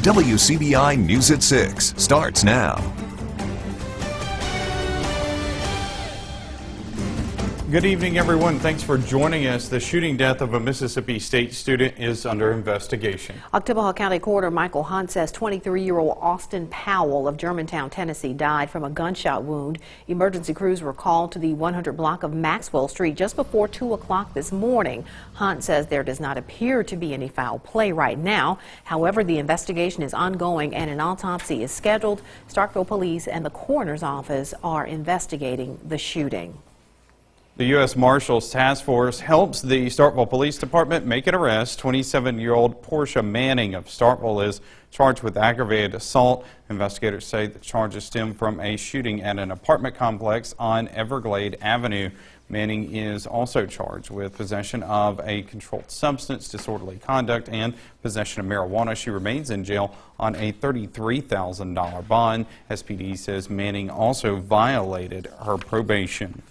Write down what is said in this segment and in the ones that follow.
WCBI News at 6 starts now. Good evening, everyone. Thanks for joining us. The shooting death of a Mississippi State student is under investigation. Oktibbeha County Coroner Michael Hunt says 23-year-old Austin Powell of Germantown, Tennessee, died from a gunshot wound. Emergency crews were called to the 100 block of Maxwell Street just before 2 o'clock this morning. Hunt says there does not appear to be any foul play right now. However, the investigation is ongoing and an autopsy is scheduled. Starkville Police and the coroner's office are investigating the shooting. The U.S. Marshals Task Force helps the Starkville Police Department make an arrest. 27-year-old Portia Manning of Starkville is charged with aggravated assault. Investigators say the charges stem from a shooting at an apartment complex on Everglade Avenue. Manning is also charged with possession of a controlled substance, disorderly conduct, and possession of marijuana. She remains in jail on a $33,000 bond. SPD says Manning also violated her probation.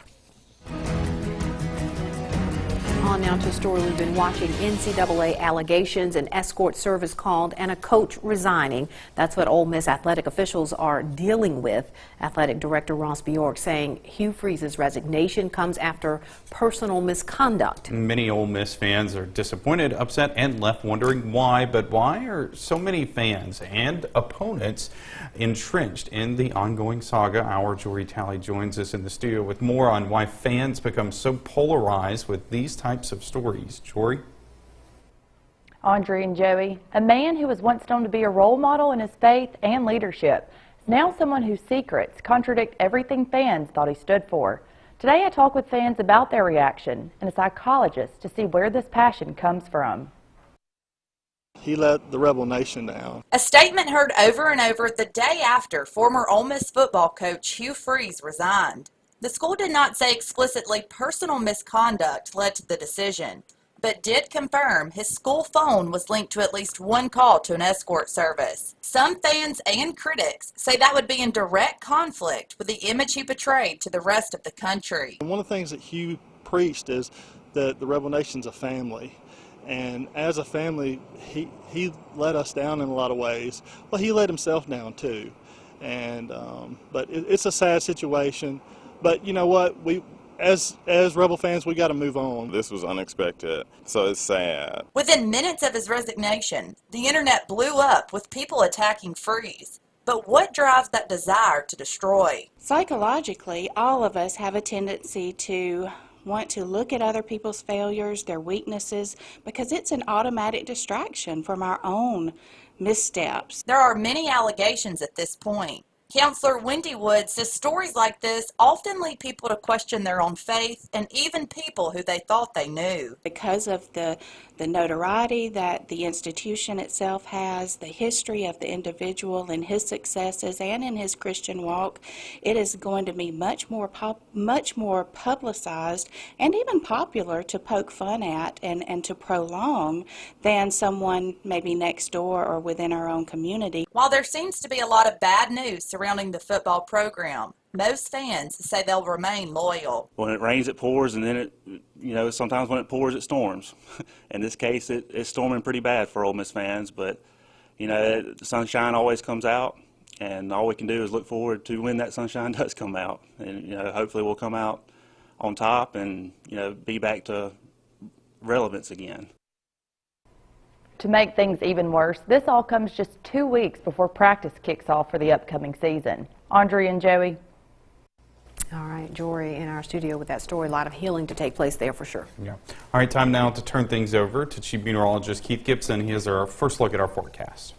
On now to a story we've been watching. NCAA allegations, an escort service called, and a coach resigning. That's what Ole Miss athletic officials are dealing with. Athletic Director Ross Bjork saying Hugh Freeze's resignation comes after personal misconduct. Many Ole Miss fans are disappointed, upset, and left wondering why. But why are so many fans and opponents entrenched in the ongoing saga? Our Jory Talley joins us in the studio with more on why fans become so polarized with these types of stories. Jory? Audrey and Joey, a man who was once known to be a role model in his faith and leadership, is now someone whose secrets contradict everything fans thought he stood for. Today I talk with fans about their reaction and a psychologist to see where this passion comes from. He let the Rebel Nation down. A statement heard over and over the day after former Ole Miss football coach Hugh Freeze resigned. The school did not say explicitly personal misconduct led to the decision, but did confirm his school phone was linked to at least one call to an escort service. Some fans and critics say that would be in direct conflict with the image he portrayed to the rest of the country. One of the things that Hugh preached is that the Rebel Nation's a family. And as a family, he let us down in a lot of ways. Well, he let himself down too. And but it's a sad situation. But you know what? We, as Rebel fans, we got to move on. This was unexpected, so it's sad. Within minutes of his resignation, the internet blew up with people attacking Freeze. But what drives that desire to destroy? Psychologically, all of us have a tendency to want to look at other people's failures, their weaknesses, because it's an automatic distraction from our own missteps. There are many allegations at this point. Counselor Wendy Wood says stories like this often lead people to question their own faith and even people who they thought they knew. Because of the notoriety that the institution itself has, the history of the individual and his successes and in his Christian walk, it is going to be much more publicized and even popular to poke fun at and to prolong than someone maybe next door or within our own community. While there seems to be a lot of bad news surrounding the football program, most fans say they'll remain loyal. When it rains, it pours, and then sometimes when it pours, it storms. In this case, it's storming pretty bad for Ole Miss fans, but, the sunshine always comes out, and all we can do is look forward to when that sunshine does come out. And, hopefully we'll come out on top and, be back to relevance again. To make things even worse, this all comes just 2 weeks before practice kicks off for the upcoming season. Audrey and Joey. All right, Jory in our studio with that story. A lot of healing to take place there for sure. Yeah. All right, time now to turn things over to Chief Meteorologist Keith Gibson. He has our first look at our forecast.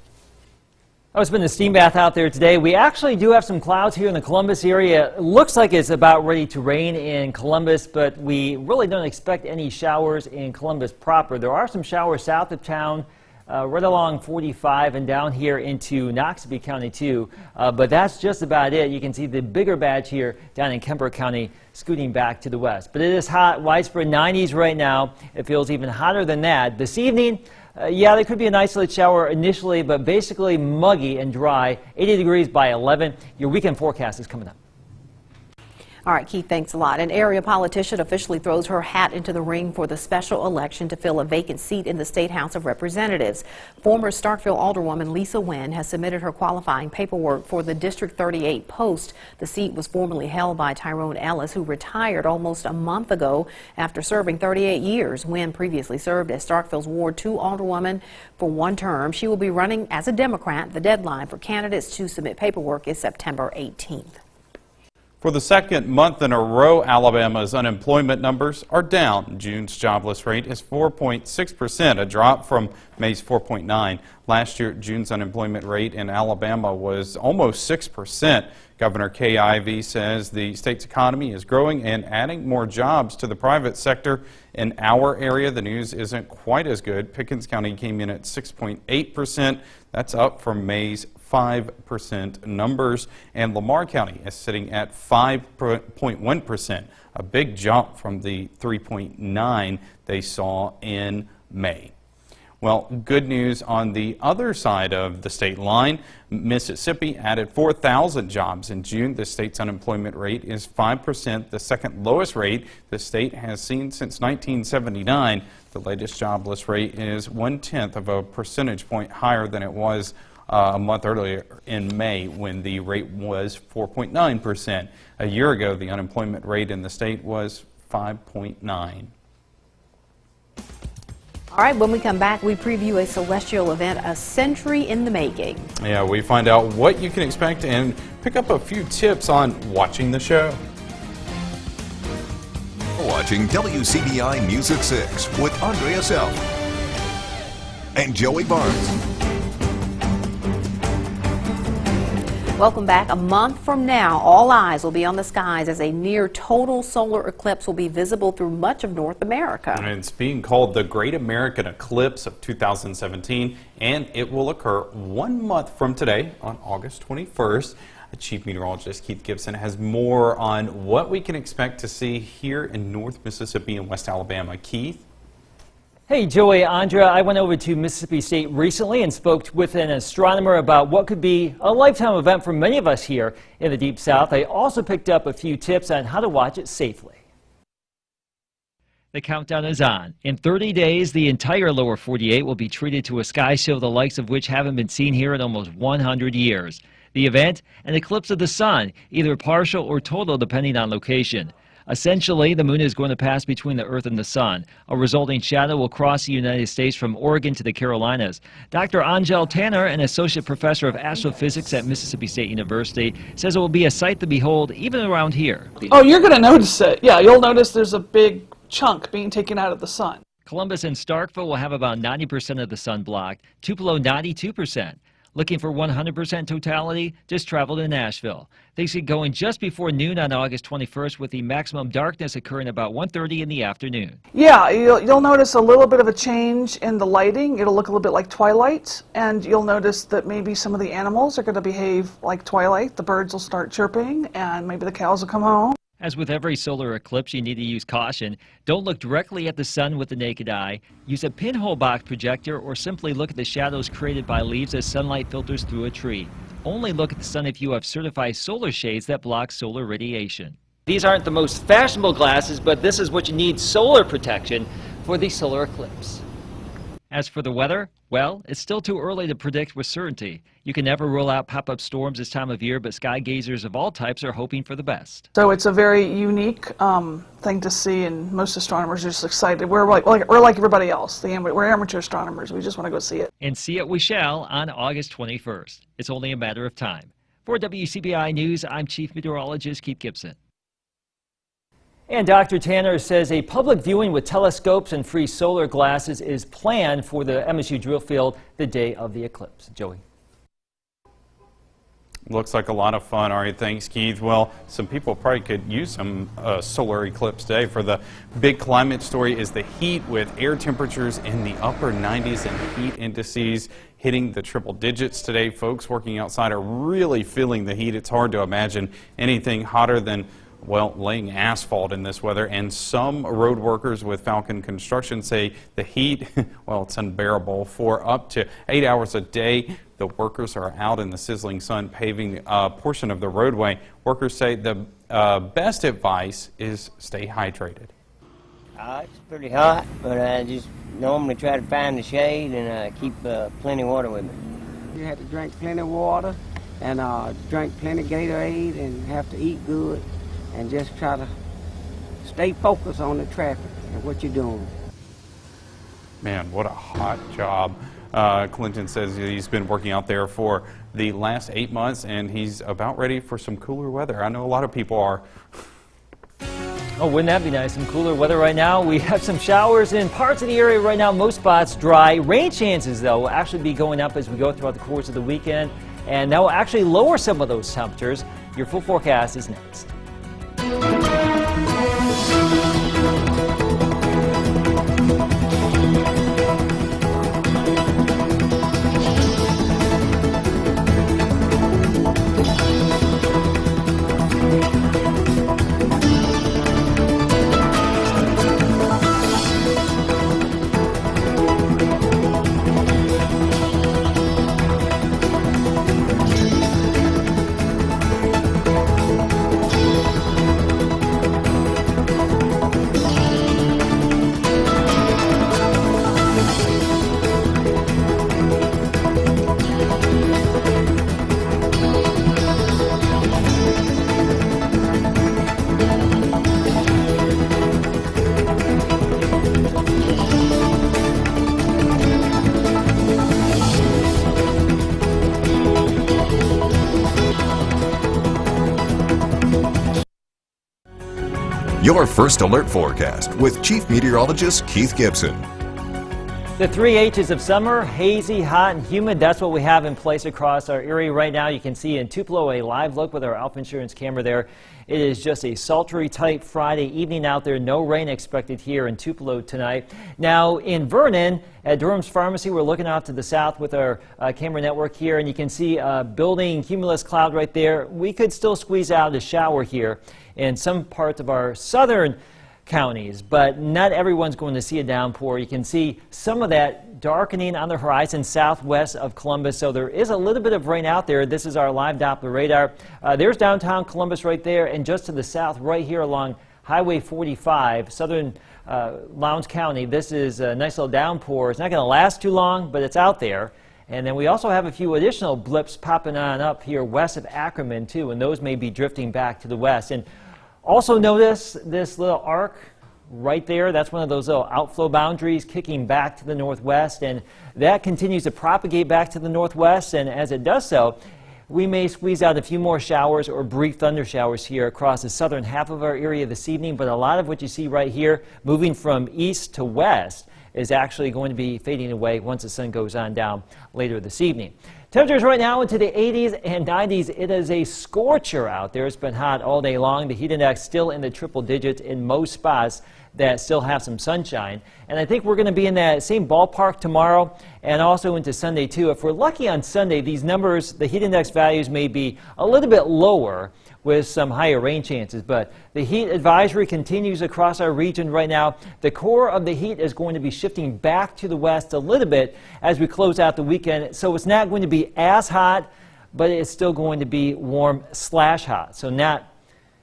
Oh, it's been a steam bath out there today. We actually do have some clouds here in the Columbus area. It looks like it's about ready to rain in Columbus, but we really don't expect any showers in Columbus proper. There are some showers south of town, right along 45 and down here into Noxubee County too, but that's just about it. You can see the bigger batch here down in Kemper County scooting back to the west. But it is hot, widespread 90s right now. It feels even hotter than that. This evening, yeah, there could be an isolated shower initially, but basically muggy and dry. 80 degrees by 11. Your weekend forecast is coming up. All right, Keith, thanks a lot. An area politician officially throws her hat into the ring for the special election to fill a vacant seat in the State House of Representatives. Former Starkville Alderwoman Lisa Wynn has submitted her qualifying paperwork for the District 38 post. The seat was formerly held by Tyrone Ellis, who retired almost a month ago after serving 38 years. Wynn previously served as Starkville's Ward 2 Alderwoman for one term. She will be running as a Democrat. The deadline for candidates to submit paperwork is September 18th. For the second month in a row, Alabama's unemployment numbers are down. June's jobless rate is 4.6%, a drop from May's 4.9%. Last year, June's unemployment rate in Alabama was almost 6%. Governor Kay Ivey says the state's economy is growing and adding more jobs to the private sector. In our area, the news isn't quite as good. Pickens County came in at 6.8%. That's up from May's 5% numbers, and Lamar County is sitting at 5.1%, a big jump from the 3.9% they saw in May. Well, good news on the other side of the state line. Mississippi added 4,000 jobs in June. The state's unemployment rate is 5%, the second lowest rate the state has seen since 1979. The latest jobless rate is 1/10 of a percentage point higher than it was a month earlier in May, when the rate was 4.9%. A year ago, the unemployment rate in the state was 5.9%. All right, when we come back, we preview a celestial event, a century in the making. Yeah, we find out what you can expect and pick up a few tips on watching the show. Watching WCBI News at 6 with Andrea Self and Joey Barnes. Welcome back. A month from now, all eyes will be on the skies as a near total solar eclipse will be visible through much of North America. And it's being called the Great American Eclipse of 2017, and it will occur 1 month from today on August 21st. Chief Meteorologist Keith Gibson has more on what we can expect to see here in North Mississippi and West Alabama. Keith? Hey, Joey, Andrea, I went over to Mississippi State recently and spoke with an astronomer about what could be a lifetime event for many of us here in the Deep South. I also picked up a few tips on how to watch it safely. The countdown is on. In 30 days, the entire lower 48 will be treated to a sky show the likes of which haven't been seen here in almost 100 years. The event, an eclipse of the sun, either partial or total depending on location. Essentially, the moon is going to pass between the Earth and the sun. A resulting shadow will cross the United States from Oregon to the Carolinas. Dr. Angel Tanner, an associate professor of astrophysics at Mississippi State University, says it will be a sight to behold even around here. Oh, you're going to notice it. Yeah, you'll notice there's a big chunk being taken out of the sun. Columbus and Starkville will have about 90% of the sun blocked, Tupelo 92%. Looking for 100% totality? Just travel to Nashville. Things get going just before noon on August 21st, with the maximum darkness occurring about 1:30 in the afternoon. Yeah, you'll notice a little bit of a change in the lighting. It'll look a little bit like twilight, and you'll notice that maybe some of the animals are going to behave like twilight. The birds will start chirping, and maybe the cows will come home. As with every solar eclipse, you need to use caution. Don't look directly at the sun with the naked eye. Use a pinhole box projector or simply look at the shadows created by leaves as sunlight filters through a tree. Only look at the sun if you have certified solar shades that block solar radiation. These aren't the most fashionable glasses, but this is what you need solar protection for the solar eclipse. As for the weather, well, it's still too early to predict with certainty. You can never rule out pop-up storms this time of year, but sky gazers of all types are hoping for the best. So it's a very unique thing to see, and most astronomers are just excited. We're like everybody else. We're amateur astronomers. We just want to go see it. And see it we shall on August 21st. It's only a matter of time. For WCBI News, I'm Chief Meteorologist Keith Gibson. And Dr. Tanner says a public viewing with telescopes and free solar glasses is planned for the MSU drill field the day of the eclipse. Joey. Looks like a lot of fun. All right, thanks, Keith. Well, some people probably could use some solar eclipse day. For the big climate story is the heat, with air temperatures in the upper 90s and heat indices hitting the triple digits today. Folks working outside are really feeling the heat. It's hard to imagine anything hotter than, well, laying asphalt in this weather. And some road workers with Falcon Construction say the heat, well, it's unbearable. For up to 8 hours a day, the workers are out in the sizzling sun paving a portion of the roadway. Workers say the best advice is stay hydrated. It's pretty hot, but I just normally try to find the shade and keep plenty of water with me. You have to drink plenty of water and drink plenty of Gatorade and have to eat good and just try to stay focused on the traffic and what you're doing. Man, what a hot job. Clinton says he's been working out there for the last 8 months and he's about ready for some cooler weather. I know a lot of people are. Oh, wouldn't that be nice? Some cooler weather right now. We have some showers in parts of the area right now. Most spots dry. Rain chances, though, will actually be going up as we go throughout the course of the weekend. And that will actually lower some of those temperatures. Your full forecast is next. Your first alert forecast with Chief Meteorologist Keith Gibson. The 3 H's of summer, hazy, hot, and humid. That's what we have in place across our area right now. You can see in Tupelo a live look with our Alpha Insurance camera there. It is just a sultry type Friday evening out there. No rain expected here in Tupelo tonight. Now in Vernon at Durham's Pharmacy, we're looking out to the south with our camera network here, and you can see a building cumulus cloud right there. We could still squeeze out a shower here in some parts of our southern counties, but not everyone's going to see a downpour. You can see some of that darkening on the horizon southwest of Columbus, so there is a little bit of rain out there. This is our live Doppler radar. There's downtown Columbus right there, and just to the south right here along Highway 45, southern Lowndes County, this is a nice little downpour. It's not going to last too long, but it's out there. And then we also have a few additional blips popping on up here west of Ackerman too, and those may be drifting back to the west. And also notice this little arc right there. That's one of those little outflow boundaries kicking back to the northwest, and that continues to propagate back to the northwest. And as it does so, we may squeeze out a few more showers or brief thunder showers here across the southern half of our area this evening. But a lot of what you see right here moving from east to west is actually going to be fading away once the sun goes on down later this evening. Temperatures right now into the 80s and 90s. It is a scorcher out there. It's been hot all day long. The heat index still in the triple digits in most spots that still have some sunshine. And I think we're going to be in that same ballpark tomorrow and also into Sunday too. If we're lucky on Sunday, these numbers, the heat index values may be a little bit lower with some higher rain chances, but the heat advisory continues across our region right now. The core of the heat is going to be shifting back to the west a little bit as we close out the weekend, so it's not going to be as hot, but it's still going to be warm / hot. So not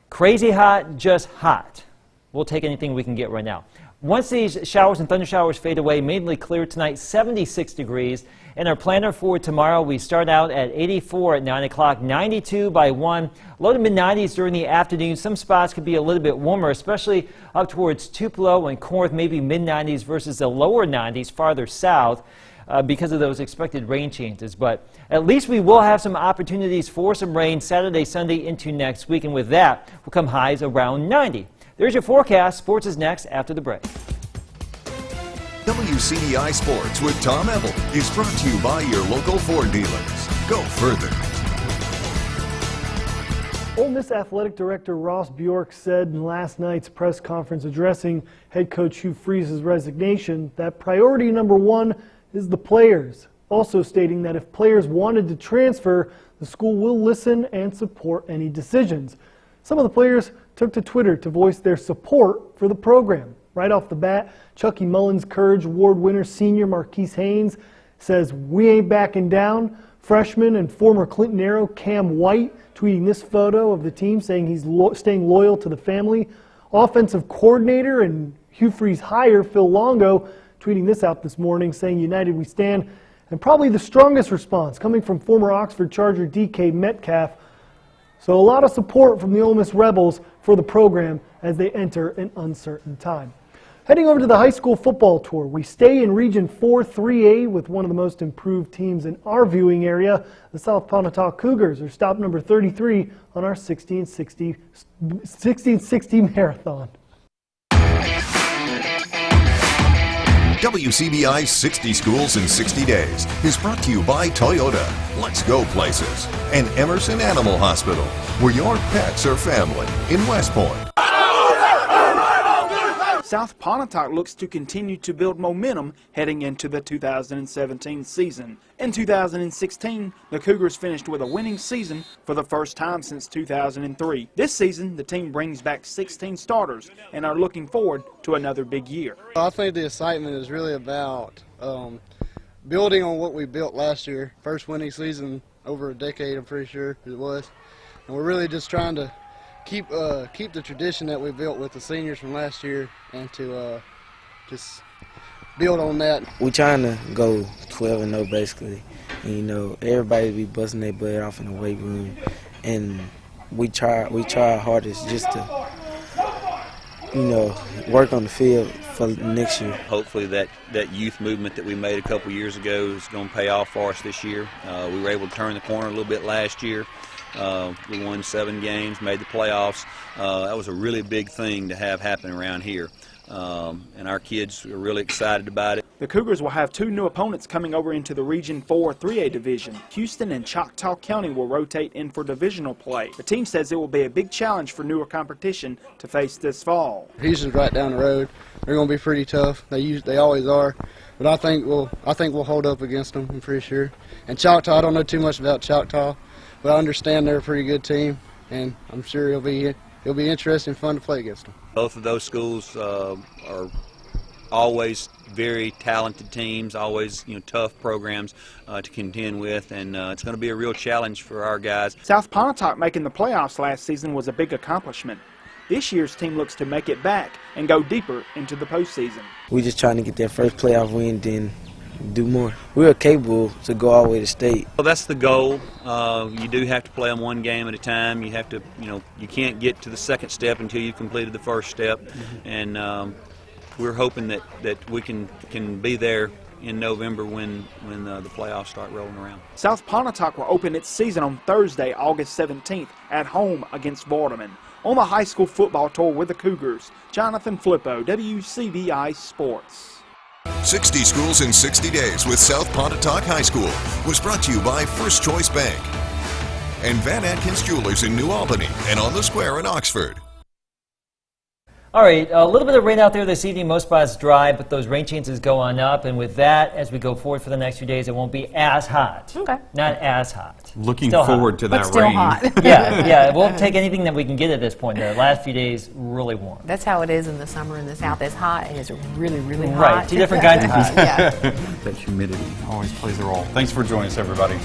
crazy hot, just hot. We'll take anything we can get right now. Once these showers and thunder showers fade away, mainly clear tonight, 76 degrees. In our planner for tomorrow, we start out at 84 at 9 o'clock, 92 by 1, low to mid-90s during the afternoon. Some spots could be a little bit warmer, especially up towards Tupelo and Corinth, maybe mid-90s versus the lower 90s farther south because of those expected rain chances. But at least we will have some opportunities for some rain Saturday, Sunday into next week, and with that will come highs around 90. There's your forecast. Sports is next after the break. WCBI Sports with Tom Ebel is brought to you by your local Ford dealers. Go further. Ole Miss Athletic Director Ross Bjork said in last night's press conference addressing head coach Hugh Freeze's resignation that priority number one is the players, also stating that if players wanted to transfer, the school will listen and support any decisions. Some of the players took to Twitter to voice their support for the program. Right off the bat, Chucky Mullins Courage Award winner senior Marquise Haynes says, "We ain't backing down." Freshman and former Clinton Arrow Cam White tweeting this photo of the team saying he's staying loyal to the family. Offensive coordinator and Hugh Freeze hire Phil Longo tweeting this out this morning saying, "United we stand." And probably the strongest response coming from former Oxford Charger DK Metcalf. So a lot of support from the Ole Miss Rebels for the program as they enter an uncertain time. Heading over to the high school football tour, we stay in Region 4 3A with one of the most improved teams in our viewing area. The South Pontotoc Cougars are stop number 33 on our 1660 marathon. WCBI's 60 Schools in 60 Days is brought to you by Toyota, Let's Go Places, and Emerson Animal Hospital, where your pets are family in West Point. South Pontotoc looks to continue to build momentum heading into the 2017 season. In 2016, the Cougars finished with a winning season for the first time since 2003. This season, the team brings back 16 starters and are looking forward to another big year. I think the excitement is really about building on what we built last year. First winning season over a decade, I'm pretty sure it was. And we're really just trying to keep the tradition that we built with the seniors from last year and to just build on that. We're trying to go 12-0 basically. And, you know, everybody be busting their butt off in the weight room, and we try our hardest just to, you know, work on the field for next year. Hopefully that youth movement that we made a couple years ago is going to pay off for us this year. We were able to turn the corner a little bit last year. We won 7 games, made the playoffs. That was a really big thing to have happen around here. And our kids are really excited about it. The Cougars will have 2 new opponents coming over into the Region 4 3A division. Houston and Choctaw County will rotate in for divisional play. The team says it will be a big challenge for newer competition to face this fall. Houston's right down the road. They're going to be pretty tough. They always are. But I think we'll hold up against them, I'm pretty sure. And Choctaw, I don't know too much about Choctaw, but I understand they're a pretty good team, and I'm sure it'll be interesting and fun to play against them. Both of those schools are always very talented teams, always tough programs to contend with, and it's going to be a real challenge for our guys. South Pontotoc making the playoffs last season was a big accomplishment. This year's team looks to make it back and go deeper into the postseason. We're just trying to get that first playoff win, then do more. We're capable to go all the way to state. Well, that's the goal. You do have to play them one game at a time. You have to, you can't get to the second step until you've completed the first step. And we're hoping that we can be there in November when the playoffs start rolling around. South Pontotoc will open its season on Thursday, August 17th at home against Vardaman. On the high school football tour with the Cougars, Jonathan Flippo, WCBI Sports. 60 Schools in 60 Days with South Pontotoc High School was brought to you by First Choice Bank and Van Atkins Jewelers in New Albany and on the Square in Oxford. All right, a little bit of rain out there this evening. Most spots dry, but those rain chances go on up. And with that, as we go forward for the next few days, it won't be as hot. Okay. Not as hot. Looking Still forward hot. to But that still rain. hot. Yeah, we'll take anything that we can get at this point. The last few days, really warm. That's how it is in the summer in the South. It's hot and it's really, really hot. Right, 2 different kinds of hot. Yeah. That humidity always plays a role. Thanks for joining us, everybody.